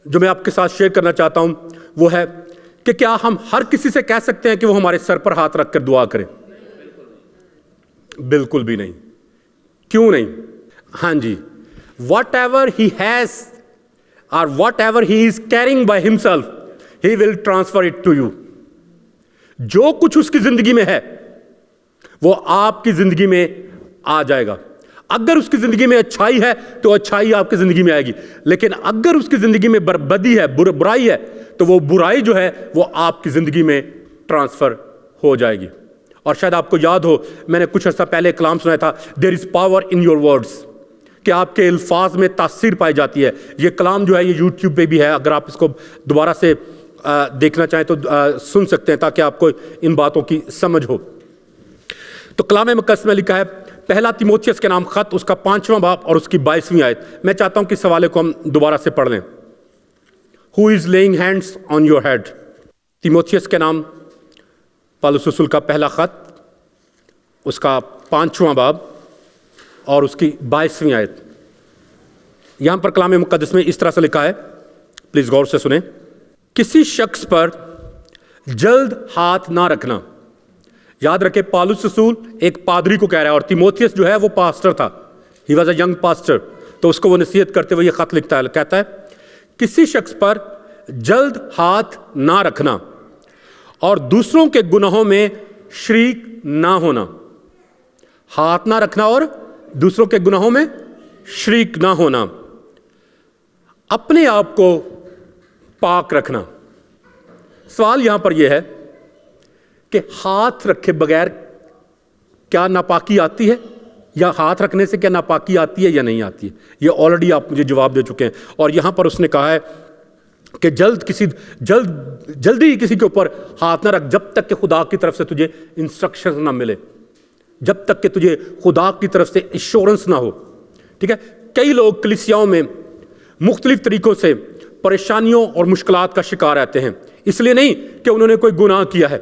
جو میں آپ کے ساتھ شیئر کرنا چاہتا ہوں وہ ہے کہ کیا ہم ہر کسی سے کہہ سکتے ہیں کہ وہ ہمارے سر پر ہاتھ رکھ کر دعا کرے؟ بالکل بھی نہیں۔ کیوں نہیں؟ ہاں جی، واٹ ایور ہی ہیز اور whatever he is caring by himself he will transfer it to you. جو کچھ اس کی زندگی میں ہے وہ آپ کی زندگی میں آ جائے گا۔ اگر اس کی زندگی میں اچھائی ہے تو اچھائی آپ کی زندگی میں آئے گی، لیکن اگر اس کی زندگی میں بربدی ہے، برائی ہے، تو وہ برائی جو ہے وہ آپ کی زندگی میں ٹرانسفر ہو جائے گی۔ اور شاید آپ کو یاد ہو، میں نے کچھ عرصہ پہلے کلام سنایا تھا، there is power in your words, کہ آپ کے الفاظ میں تاثیر پائی جاتی ہے۔ یہ کلام جو ہے یہ یوٹیوب پہ بھی ہے، اگر آپ اس کو دوبارہ سے دیکھنا چاہیں تو سن سکتے ہیں تاکہ آپ کو ان باتوں کی سمجھ ہو۔ تو کلام مقدس میں لکھا ہے پہلا تیموتھیوس کے نام خط، اس کا 5واں باب اور اس کی 22ویں آیت۔ میں چاہتا ہوں کہ اس حوالے کو ہم دوبارہ سے پڑھ لیں۔ Who is laying hands on your head؟ تیموتھیوس کے نام پالوس رسول کا پہلا خط، اس کا 5واں باب اور اس کی 22ویں آیت۔ یہاں پر کلام مقدس میں اس طرح سے لکھا ہے، پلیز غور سے سنیں۔ کسی شخص پر جلد ہاتھ نہ رکھنا۔ یاد رکھے پالوس رسول ایک پادری کو کہہ رہا ہے، اور تیموتھیوس جو ہے وہ پاسٹر تھا، he was a young pastor, تو اس کو وہ نصیحت کرتے ہوئے یہ خط لکھتا ہے، کہتا ہے کسی شخص پر جلد ہاتھ نہ رکھنا اور دوسروں کے گناہوں میں شریک نہ ہونا۔ ہاتھ نہ رکھنا اور دوسروں کے گناہوں میں شریک نہ ہونا۔ اپنے آپ کو پاک رکھنا۔ سوال یہاں پر یہ ہے کہ ہاتھ رکھے بغیر کیا ناپاکی آتی ہے، یا ہاتھ رکھنے سے کیا ناپاکی آتی ہے یا نہیں آتی ہے؟ یہ آلریڈی آپ مجھے جواب دے چکے ہیں، اور یہاں پر اس نے کہا ہے کہ جلدی کسی کے اوپر ہاتھ نہ رکھ جب تک کہ خدا کی طرف سے تجھے انسٹرکشن نہ ملے، جب تک کہ تجھے خدا کی طرف سے ایشورنس نہ ہو۔ ٹھیک ہے، کئی لوگ کلیسیاؤں میں مختلف طریقوں سے پریشانیوں اور مشکلات کا شکار رہتے ہیں، اس لیے نہیں کہ انہوں نے کوئی گناہ کیا ہے،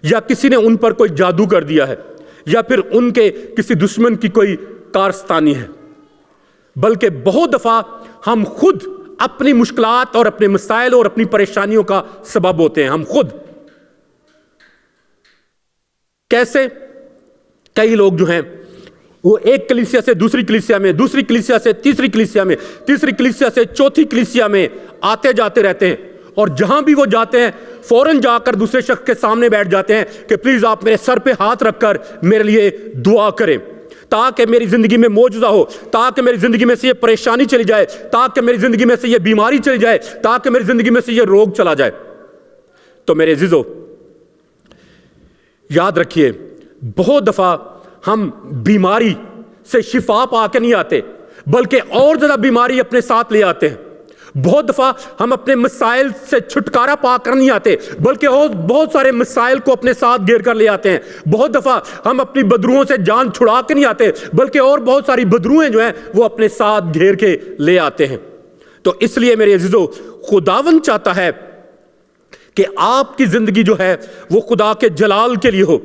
یا کسی نے ان پر کوئی جادو کر دیا ہے، یا پھر ان کے کسی دشمن کی کوئی کارستانی ہے، بلکہ بہت دفعہ ہم خود اپنی مشکلات اور اپنے مسائل اور اپنی پریشانیوں کا سبب ہوتے ہیں، ہم خود۔ کیسے؟ کئی لوگ جو ہیں وہ ایک کلیسیا سے دوسری کلیسیا میں، دوسری کلیسیا سے تیسری کلیسیا میں، تیسری کلیسیا سے چوتھی کلیسیا میں آتے جاتے رہتے ہیں، اور جہاں بھی وہ جاتے ہیں فوراً جا کر دوسرے شخص کے سامنے بیٹھ جاتے ہیں کہ پلیز آپ میرے سر پہ ہاتھ رکھ کر میرے لیے دعا کریں، تاکہ میری زندگی میں معجزہ ہو، تاکہ میری زندگی میں سے یہ پریشانی چلی جائے، تاکہ میری زندگی میں سے یہ بیماری چلی جائے، تاکہ میری زندگی میں سے یہ روگ چلا جائے۔ تو میرے عزیزو یاد رکھیے، بہت دفعہ ہم بیماری سے شفا پا کے نہیں آتے، بلکہ اور زیادہ بیماری اپنے ساتھ لے آتے ہیں۔ بہت دفعہ ہم اپنے مسائل سے چھٹکارا پا کر نہیں آتے، بلکہ بہت سارے مسائل کو اپنے ساتھ گھیر کر لے آتے ہیں۔ بہت دفعہ ہم اپنی بدروؤں سے جان چھڑا کے نہیں آتے، بلکہ اور بہت ساری بدروئیں جو ہیں وہ اپنے ساتھ گھیر کے لے آتے ہیں۔ تو اس لیے میرے عزیزو، خداوند چاہتا ہے کہ آپ کی زندگی جو ہے وہ خدا کے جلال کے لیے ہو۔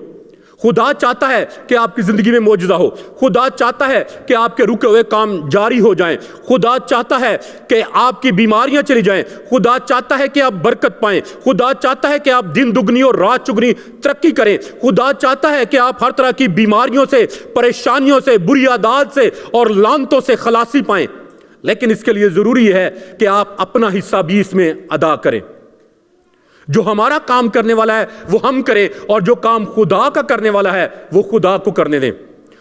خدا چاہتا ہے کہ آپ کی زندگی میں معجزہ ہو، خدا چاہتا ہے کہ آپ کے رکے ہوئے کام جاری ہو جائیں، خدا چاہتا ہے کہ آپ کی بیماریاں چلی جائیں، خدا چاہتا ہے کہ آپ برکت پائیں، خدا چاہتا ہے کہ آپ دن دگنی اور رات چگنی ترقی کریں، خدا چاہتا ہے کہ آپ ہر طرح کی بیماریوں سے، پریشانیوں سے، بری عادات سے اور لعنتوں سے خلاصی پائیں۔ لیکن اس کے لیے ضروری ہے کہ آپ اپنا حصہ بھی اس میں ادا کریں۔ جو ہمارا کام کرنے والا ہے وہ ہم کریں، اور جو کام خدا کا کرنے والا ہے وہ خدا کو کرنے دیں۔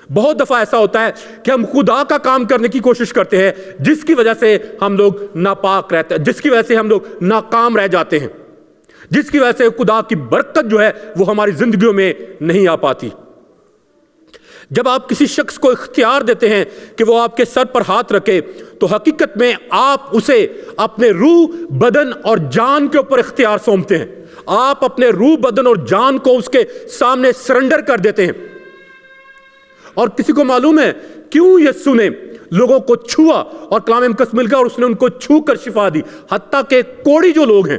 بہت دفعہ ایسا ہوتا ہے کہ ہم خدا کا کام کرنے کی کوشش کرتے ہیں، جس کی وجہ سے ہم لوگ ناپاک رہتے ہیں، جس کی وجہ سے ہم لوگ ناکام رہ جاتے ہیں، جس کی وجہ سے خدا کی برکت جو ہے وہ ہماری زندگیوں میں نہیں آ پاتی۔ جب آپ کسی شخص کو اختیار دیتے ہیں کہ وہ آپ کے سر پر ہاتھ رکھے، تو حقیقت میں آپ اسے اپنے روح، بدن اور جان کے اوپر اختیار سونپتے ہیں۔ آپ اپنے روح، بدن اور جان کو اس کے سامنے سرنڈر کر دیتے ہیں۔ اور کسی کو معلوم ہے کیوں یسوع نے لوگوں کو چھوا اور کلام مقدس مل گیا اور اس نے ان کو چھو کر شفا دی، حتیٰ کہ کوڑی جو لوگ ہیں،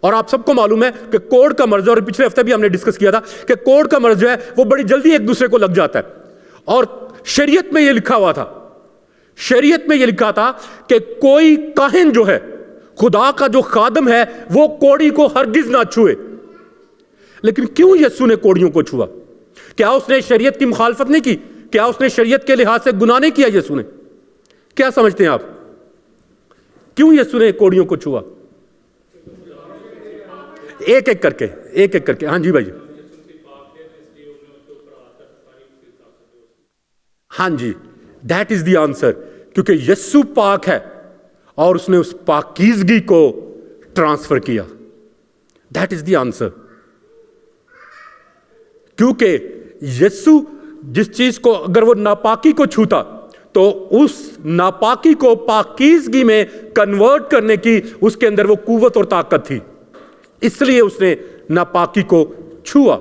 اور آپ سب کو معلوم ہے کہ کوڑ کا مرض، اور پچھلے ہفتے بھی ہم نے ڈسکس کیا تھا کہ کوڑ کا مرض جو ہے وہ بڑی جلدی ایک دوسرے کو لگ جاتا ہے، اور شریعت میں یہ لکھا ہوا تھا، شریعت میں یہ لکھا تھا کہ کوئی کاہن جو ہے، خدا کا جو خادم ہے، وہ کوڑی کو ہرگز نہ چھوئے۔ لیکن کیوں یسوع نے کوڑیوں کو چھوا؟ کیا اس نے شریعت کی مخالفت نہیں کی؟ کیا اس نے شریعت کے لحاظ سے گناہ نہیں کیا یسوع نے؟ کیا سمجھتے ہیں آپ؟ کیوں یسوع نے کوڑیوں کو چھوا؟ ایک ایک کر کے ہاں جی بھائی، ہاں جی، دیٹ از دی آنسر، کیونکہ یسوع پاک ہے اور اس نے اس پاکیزگی کو ٹرانسفر کیا۔ دیٹ از دی آنسر، کیونکہ یسوع جس چیز کو اگر وہ ناپاکی کو چھوتا تو اس ناپاکی کو پاکیزگی میں کنورٹ کرنے کی اس کے اندر وہ قوت اور طاقت تھی، اس لیے اس نے ناپاکی کو چھوا۔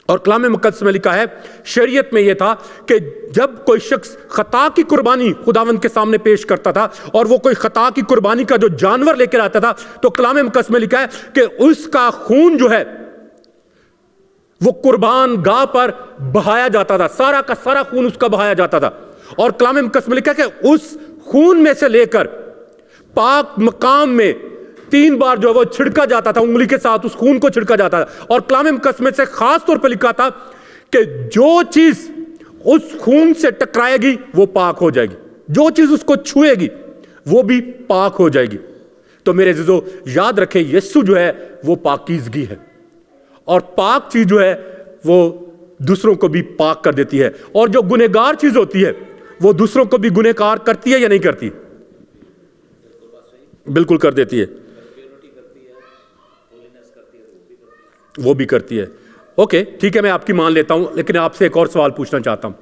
اور کلام مقدس میں لکھا ہے، شریعت میں یہ تھا کہ جب کوئی شخص خطا کی قربانی خداوند کے سامنے پیش کرتا تھا اور وہ کوئی خطا کی قربانی کا جو جانور لے کر آتا تھا، تو کلام مقدس میں لکھا ہے کہ اس کا خون جو ہے وہ قربان گاہ پر بہایا جاتا تھا، سارا کا سارا خون اس کا بہایا جاتا تھا۔ اور کلام مقدس میں لکھا ہے کہ اس خون میں سے لے کر پاک مقام میں 3 بار جو ہے وہ چھڑکا جاتا تھا، انگلی کے ساتھ اس خون کو چھڑکا جاتا تھا۔ اور کلام مقدس میں سے خاص طور پہ لکھا تھا کہ جو چیز اس خون سے ٹکرائے گی وہ پاک ہو جائے گی، جو چیز اس کو چھوئے گی وہ بھی پاک ہو جائے گی۔ تو میرے عزیزو یاد رکھیں، یسوع جو ہے وہ پاکیزگی ہے، اور پاک چیز جو ہے وہ دوسروں کو بھی پاک کر دیتی ہے، اور جو گنہگار چیز ہوتی ہے وہ دوسروں کو بھی گنہگار کرتی ہے یا نہیں کرتی؟ بالکل کر دیتی ہے، وہ بھی کرتی ہے۔ اوکے ٹھیک ہے، میں آپ کی مان لیتا ہوں، لیکن آپ سے ایک اور سوال پوچھنا چاہتا ہوں۔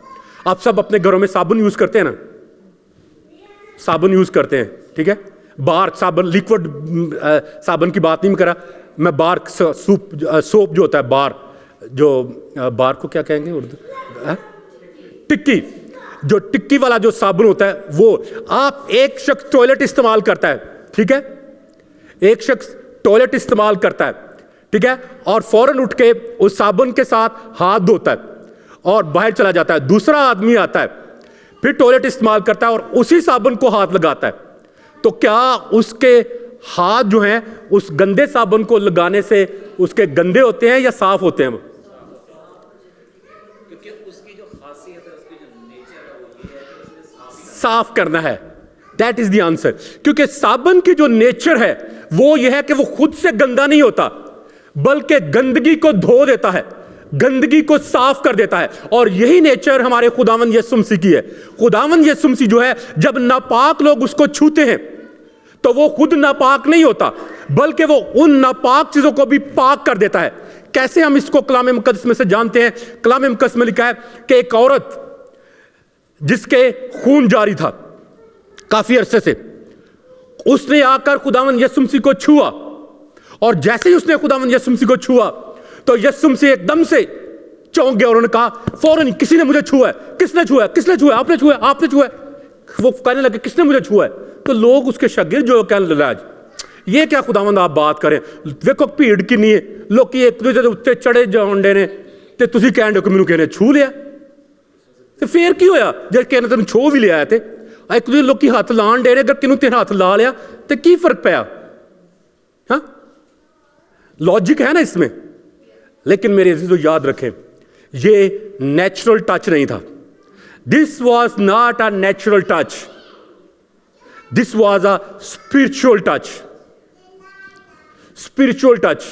آپ سب اپنے گھروں میں صابن یوز کرتے ہیں نا؟ صابن یوز کرتے ہیں، ٹھیک ہے؟ بار صابن، لیکوڈ صابن کی بات نہیں کرا میں، بار سوپ جو ہوتا ہے، بار جو بار کو کیا کہیں گے اردو؟ ٹکی، جو ٹکی والا جو صابن ہوتا ہے، وہ آپ ایک شخص ٹوائلٹ استعمال کرتا ہے، ٹھیک ہے؟ ایک شخص ٹوائلٹ استعمال کرتا ہے، ٹھیک ہے، اور فوراً اٹھ کے اس صابن کے ساتھ ہاتھ دھوتا ہے اور باہر چلا جاتا ہے۔ دوسرا آدمی آتا ہے، پھر ٹوائلٹ استعمال کرتا ہے اور اسی صابن کو ہاتھ لگاتا ہے، تو کیا اس کے ہاتھ جو ہیں اس گندے صابن کو لگانے سے اس کے گندے ہوتے ہیں یا صاف ہوتے ہیں؟ صاف کرنا ہے، دیٹ از دی آنسر، کیونکہ صابن کی جو نیچر ہے وہ یہ ہے کہ وہ خود سے گندا نہیں ہوتا، بلکہ گندگی کو دھو دیتا ہے، گندگی کو صاف کر دیتا ہے۔ اور یہی نیچر ہمارے خداوند یسوع مسیح کی ہے۔ خداوند یسوع مسیح جو ہے، جب ناپاک لوگ اس کو چھوتے ہیں تو وہ خود ناپاک نہیں ہوتا، بلکہ وہ ان ناپاک چیزوں کو بھی پاک کر دیتا ہے۔ کیسے ہم اس کو کلام مقدس میں سے جانتے ہیں؟ کلام مقدس میں لکھا ہے کہ ایک عورت جس کے خون جاری تھا کافی عرصے سے، اس نے آ کر خداوند یسوع مسیح کو چھوا، اور جیسے ہی اس نے خداوند یسوع مسیح کو چھوا تو یسوع مسیح ایک دم سے چونک گیا، اور انہوں نے کہا فوراً، کسی نے مجھے چھوا ہے، کس نے چھوا ہے، کس نے چھوا ہے، آپ نے چھوا ہے، آپ نے چھوا ہے۔ وہ کہنے لگے کس نے مجھے چھوا ہے؟ تو لوگ اس کے شاگرد جو کہنے لگے یہ کیا خداوند آپ بات کریں، دیکھو بھیڑ کنی ہے، لوگ ایک دوسرے اتنے چڑھے جان ڈے نے تے تسی کہن دے کہ مینوں کہنے چھو لیا، تے پھر کی ہویا جے کہنے تینوں چھو بھی لیا ہے تے ایک دوسرے لوگ ہاتھ لان ڈے نے، اگر کنوں تیرا ہاتھ لا لیا تے کی فرق پیا؟ ہاں لاجک ہے نا اس میں۔ لیکن میرے عزیزو یاد رکھیں، یہ نیچرل ٹچ نہیں تھا، this was not a natural touch, this was a spiritual touch, spiritual touch.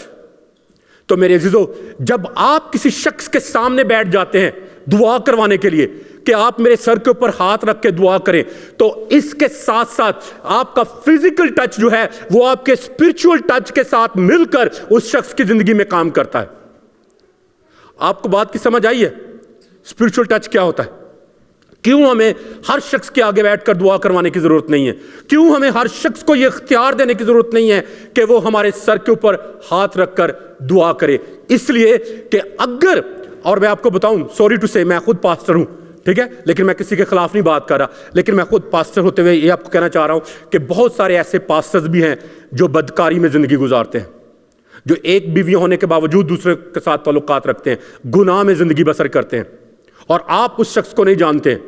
تو میرے عزیزو جب آپ کسی شخص کے سامنے بیٹھ جاتے ہیں دعا کروانے کے لیے کہ آپ میرے سر کے اوپر ہاتھ رکھ کے دعا کریں، تو اس کے ساتھ ساتھ آپ کا فزیکل ٹچ جو ہے وہ آپ کے اسپرچل ٹچ کے ساتھ مل کر اس شخص کی زندگی میں کام کرتا ہے۔ آپ کو بات کی سمجھ آئی ہے؟ اسپرچل ٹچ کیا ہوتا ہے؟ کیوں ہمیں ہر شخص کے آگے بیٹھ کر دعا کروانے کی ضرورت نہیں ہے؟ کیوں ہمیں ہر شخص کو یہ اختیار دینے کی ضرورت نہیں ہے کہ وہ ہمارے سر کے اوپر ہاتھ رکھ کر دعا کرے؟ اس لیے کہ اگر، اور میں آپ کو بتاؤں، سوری ٹو سے، میں خود پاسٹر ہوں، ٹھیک ہے، لیکن میں کسی کے خلاف نہیں بات کر رہا، لیکن میں خود پاسٹر ہوتے ہوئے یہ آپ کو کہنا چاہ رہا ہوں کہ بہت سارے ایسے پاسٹرز بھی ہیں جو بدکاری میں زندگی گزارتے ہیں، جو ایک بیوی ہونے کے باوجود دوسرے کے ساتھ تعلقات رکھتے ہیں، گناہ میں زندگی بسر کرتے ہیں، اور آپ اس شخص کو نہیں جانتے ہیں،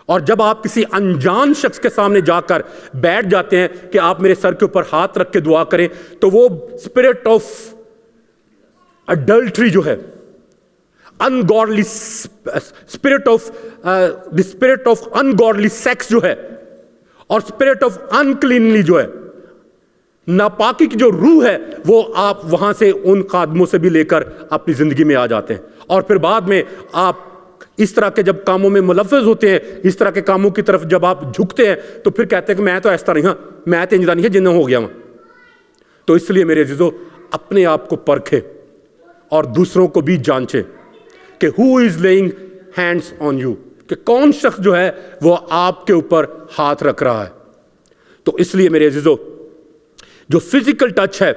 اور جب آپ کسی انجان شخص کے سامنے جا کر بیٹھ جاتے ہیں کہ آپ میرے سر کے اوپر ہاتھ رکھ کے دعا کریں، تو وہ اسپرٹ آف اڈلٹری جو ہے، انگاڈلی اسپرٹ آف انگاڈلی سیکس جو ہے، اور اسپرٹ آف انکلینلی جو ہے، ناپاکی کی جو روح ہے، وہ آپ وہاں سے ان خادموں سے بھی لے کر اپنی زندگی میں آ جاتے ہیں، اور پھر بعد میں آپ اس طرح کے جب کاموں میں ملوث ہوتے ہیں، اس طرح کے کاموں کی طرف جب آپ جھکتے ہیں، تو پھر کہتے ہیں کہ میں تو ایسا نہیں ہوں، میں تو انجدہ نہیں ہے جنوں ہو گیا ہوں۔ تو اس لیے میرے عزیزو، اپنے آپ کو پرکھیں اور دوسروں کو بھی جانچیں کہ who is laying hands on you، کہ کون شخص جو ہے وہ آپ کے اوپر ہاتھ رکھ رہا ہے۔ تو اس لیے میرے عزیزو، جو فزیکل ٹچ ہے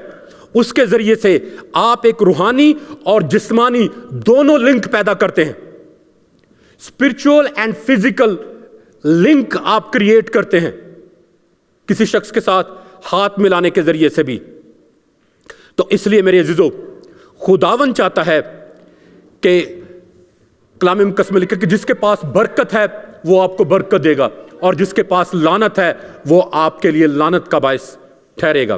اس کے ذریعے سے آپ ایک روحانی اور جسمانی دونوں لنک پیدا کرتے ہیں، اسپرچول اینڈ فزیکل لنک آپ کریٹ کرتے ہیں کسی شخص کے ساتھ ہاتھ ملانے کے ذریعے سے بھی۔ تو اس لیے میرے عزیزو، خداوند چاہتا ہے کہ کلام مقدس میں لکھا کہ جس کے پاس برکت ہے وہ آپ کو برکت دے گا، اور جس کے پاس لعنت ہے وہ آپ کے لیے لعنت کا باعث ٹھہرے گا۔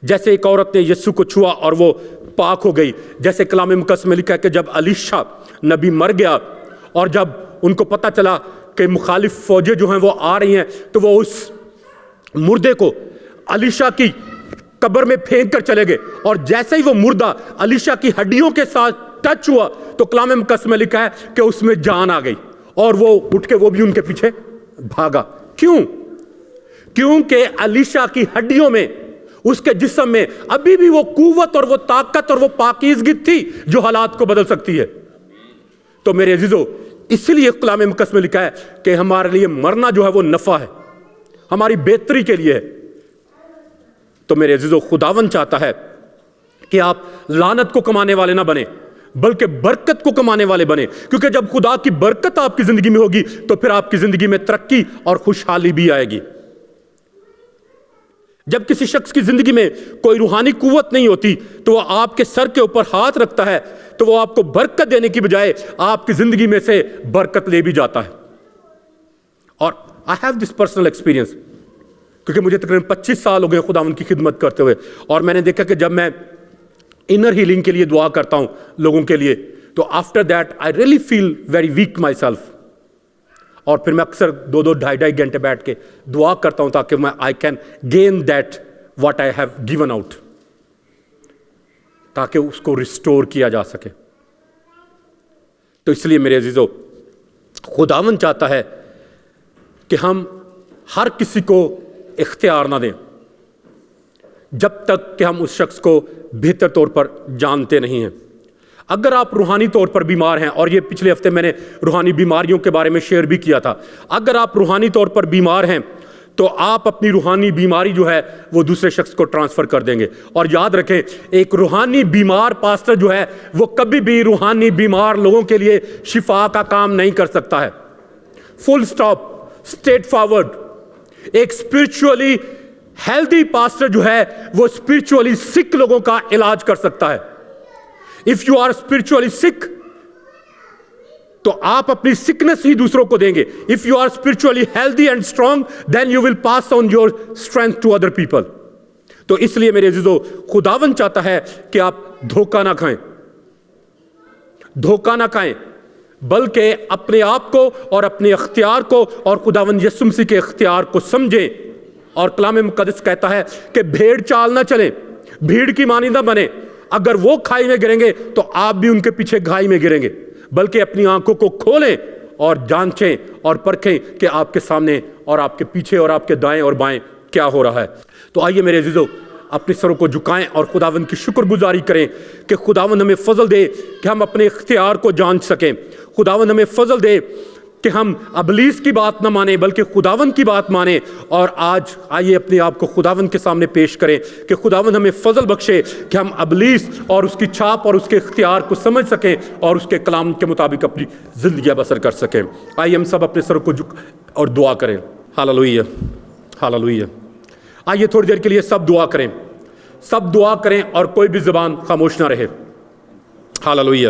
جیسے ایک عورت نے یسوع کو چھوا اور وہ پاک ہو گئی، جیسے کلام مقدس میں لکھا ہے کہ جب الیشا نبی مر گیا اور جب ان کو پتہ چلا کہ مخالف فوجیں جو ہیں وہ آ رہی ہیں، تو وہ اس مردے کو الیشا کی قبر میں پھینک کر چلے گئے، اور جیسے ہی وہ مردہ الیشا کی ہڈیوں کے ساتھ ٹچ ہوا تو کلام مقدس میں لکھا ہے کہ اس میں جان آ گئی، اور وہ اٹھ کے وہ بھی ان کے پیچھے بھاگا۔ کیونکہ الیشا کی ہڈیوں میں، اس کے جسم میں ابھی بھی وہ قوت اور وہ طاقت اور وہ پاکیزگی تھی جو حالات کو بدل سکتی ہے۔ تو میرے عزیزو، اس لیے کلام مقدس میں لکھا ہے کہ ہمارے لیے مرنا جو ہے وہ نفع ہے، ہماری بہتری کے لیے ہے۔ تو میرے عزیزو، خداوند چاہتا ہے کہ آپ لعنت کو کمانے والے نہ بنیں بلکہ برکت کو کمانے والے بنیں، کیونکہ جب خدا کی برکت آپ کی زندگی میں ہوگی تو پھر آپ کی زندگی میں ترقی اور خوشحالی بھی آئے گی۔ جب کسی شخص کی زندگی میں کوئی روحانی قوت نہیں ہوتی تو وہ آپ کے سر کے اوپر ہاتھ رکھتا ہے تو وہ آپ کو برکت دینے کی بجائے آپ کی زندگی میں سے برکت لے بھی جاتا ہے۔ اور I have this personal experience، کیونکہ مجھے تقریباً 25 سال ہو گئے خداوند کی خدمت کرتے ہوئے، اور میں نے دیکھا کہ جب میں انر ہیلنگ کے لیے دعا کرتا ہوں لوگوں کے لیے، تو after that I really feel very weak myself, اور پھر میں اکثر 2-2 گھنٹے بیٹھ کے دعا کرتا ہوں تاکہ میں I can gain that what I have given out, تاکہ اس کو ریسٹور کیا جا سکے۔ تو اس لیے میرے عزیزو، خداوند چاہتا ہے کہ ہم ہر کسی کو اختیار نہ دیں جب تک کہ ہم اس شخص کو بہتر طور پر جانتے نہیں ہیں۔ اگر آپ روحانی طور پر بیمار ہیں، اور یہ پچھلے ہفتے میں نے روحانی بیماریوں کے بارے میں شیئر بھی کیا تھا، اگر آپ روحانی طور پر بیمار ہیں تو آپ اپنی روحانی بیماری جو ہے وہ دوسرے شخص کو ٹرانسفر کر دیں گے۔ اور یاد رکھیں، ایک روحانی بیمار پاسٹر جو ہے وہ کبھی بھی روحانی بیمار لوگوں کے لیے شفا کا کام نہیں کر سکتا ہے۔ فل سٹاپ، اسٹریٹ فارورڈ۔ ایک اسپرچولی ہیلدی پاسٹر جو ہے وہ اسپرچولی سک لوگوں کا علاج کر سکتا ہے۔ If you are spiritually sick تو آپ اپنی سکنس ہی دوسروں کو دیں گے۔ If you are spiritually healthy and strong then you will pass on your strength to other people۔ تو اس لیے میرے عزیزو، خداوند چاہتا ہے کہ آپ دھوکہ نہ کھائیں، دھوکہ نہ کھائیں، بلکہ اپنے آپ کو اور اپنے اختیار کو اور خداوند یسوع مسیح کے اختیار کو سمجھیں۔ اور کلام مقدس کہتا ہے کہ بھیڑ چال نہ چلیں، بھیڑ کی مانند نہ بنیں۔ اگر وہ کھائی میں گریں گے تو آپ بھی ان کے پیچھے گھائی میں گریں گے، بلکہ اپنی آنکھوں کو کھولیں اور جانچیں اور پرکھیں کہ آپ کے سامنے اور آپ کے پیچھے اور آپ کے دائیں اور بائیں کیا ہو رہا ہے۔ تو آئیے میرے عزیزو، اپنے سروں کو جھکائیں اور خداوند کی شکر گزاری کریں کہ خداوند ہمیں فضل دے کہ ہم اپنے اختیار کو جانچ سکیں۔ خداوند ہمیں فضل دے کہ ہم ابلیس کی بات نہ مانیں بلکہ خداوند کی بات مانیں۔ اور آج آئیے اپنے آپ کو خداوند کے سامنے پیش کریں کہ خداوند ہمیں فضل بخشے کہ ہم ابلیس اور اس کی چھاپ اور اس کے اختیار کو سمجھ سکیں اور اس کے کلام کے مطابق اپنی زندگیاں بسر کر سکیں۔ آئیے ہم سب اپنے سر کو جھک اور دعا کریں۔ Hallelujah, hallelujah. آئیے تھوڑی دیر کے لیے سب دعا کریں، سب دعا کریں اور کوئی بھی زبان خاموش نہ رہے۔ ہاللویہ،